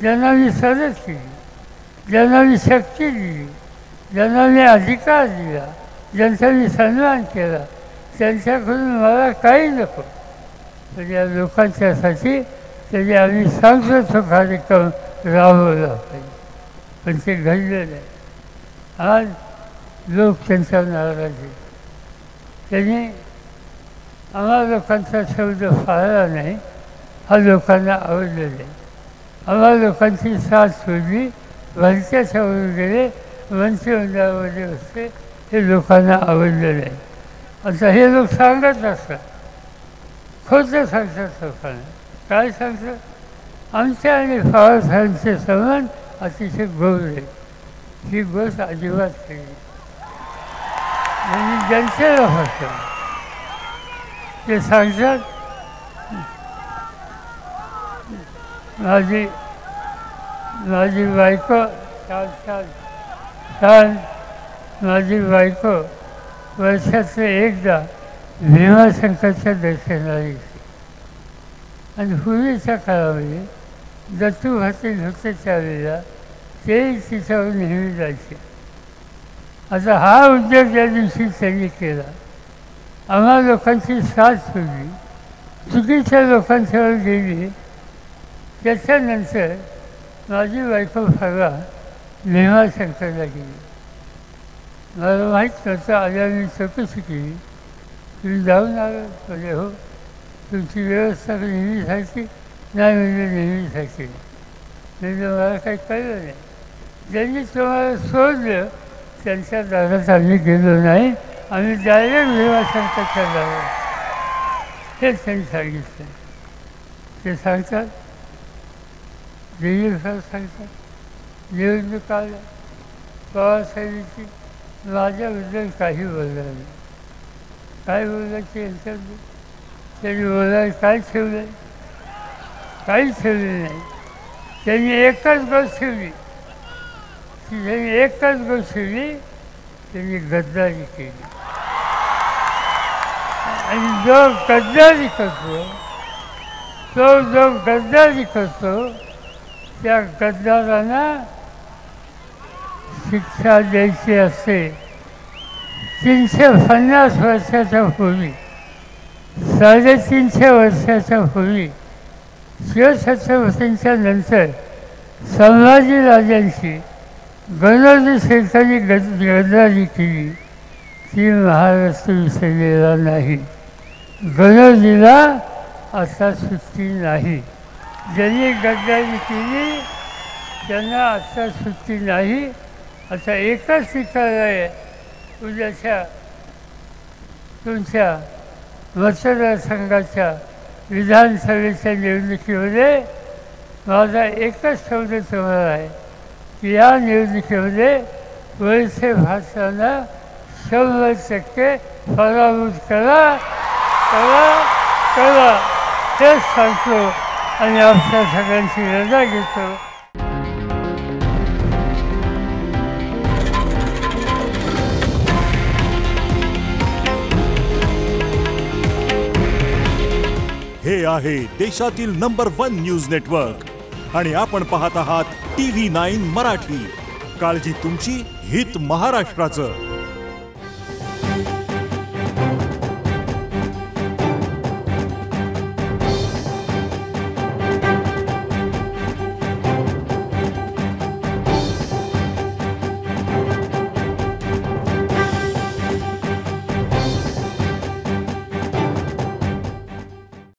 ज्यांना मी सरस केली, ज्यांना मी शक्ती दिली, ज्यांना मी अधिकार दिला, ज्यांचा मी सन्मान केला, त्यांच्याकडून मला काही नको. तर या लोकांच्यासाठी तरी आम्ही सांगतो तो कार्यक्रम राबवला पाहिजे, पण ते घडलं नाही. आज लोक त्यांच्यावर नाराज आहेत. त्यांनी आम्हा लोकांचा शब्द पाळला नाही, हा लोकांना आवडलं नाही. आम्हा लोकांची साथ सोडली, भलत्याच्या वरून गेले, मंत्रिमंडळामध्ये बसले, हे लोकांना आवडलं नाही. आता हे लोक सांगत असतात, खोटं सांगतात लोकांना. काय सांगतात? आमच्या आणि पवारसाहेबांचे संबंध अतिशय गोड आहे. ही गोष्ट अजिबात केली म्हणजे ज्यांचे लोक असतात ते सांगतात, माझी बायको छान माझी बायको वर्षाचं एकदा भीमाशंकरच्या दर्शनाला येते. आणि पूर्वीच्या काळामध्ये दत्तू भातील होते त्यावेळेला ते तिच्यावर नेहमी जायचे. आता हा उद्योग ज्या दिवशी त्यांनी केला, आम्हा लोकांची साथ सोडली, चुकीच्या लोकांच्यावर गेली, त्याच्यानंतर माझी बायको फरवा भीमाशंकरला गेली. मला माहीत नव्हतं, आल्या मी चौकशी केली. तुम्ही जाऊन आलो म्हणजे हो, तुमची व्यवस्था नेहमीसारखी नाही म्हणजे नेहमीसारखी म्हणजे मला काही कळलं नाही. ज्यांनी तुम्हाला सोडलं त्यांच्या दारात आम्ही गेलो नाही, आम्ही डायरेक्ट भीमाशंकरच्या दारात, हेच त्यांनी सांगितलं. ते सांगतात, देवीर साहेब सांगतात, निवडणूक आल्या पवारसाहेबांची, माझ्याबद्दल काही बोललं नाही. काय बोलायचं यांच्याबद्दल? त्यांनी बोलायला काय ठेवलं? काहीच ठेवले नाही. त्यांनी एकच गोष्ट ठेवली, त्यांनी गद्दारी केली. आणि जो गद्दारी करतो त्या गद्दारांना शिक्षा द्यायची असते. 350 वर्षाच्या पूर्वी, 350 वर्षाच्या पूर्वी शिवछत्रपतींच्या नंतर संभाजीराजांची गणोजी शेठांनी गद्दारी केली, ती महाराष्ट्र विसरलेला नाही. गणोजीला आता सुट्टी नाही. ज्यांनी गद्दारी केली त्यांना आता सुट्टी नाही. आता एकच ठिकाण आहे, उद्याच्या तुमच्या मतदारसंघाच्या विधानसभेच्या निवडणुकीमध्ये माझा एकच शब्द तुम्हाला आहे की या निवडणुकीमध्ये वळसे भाषांना 100% पराभूत करा. तेच सांगतो आणि आपल्या सगळ्यांची रजा घेतो. हे आहे देशातील नंबर 1 न्यूज नेटवर्क आणि आपण पाहत आहात TV9 मराठी. काळजी तुमची, हित महाराष्ट्राचं.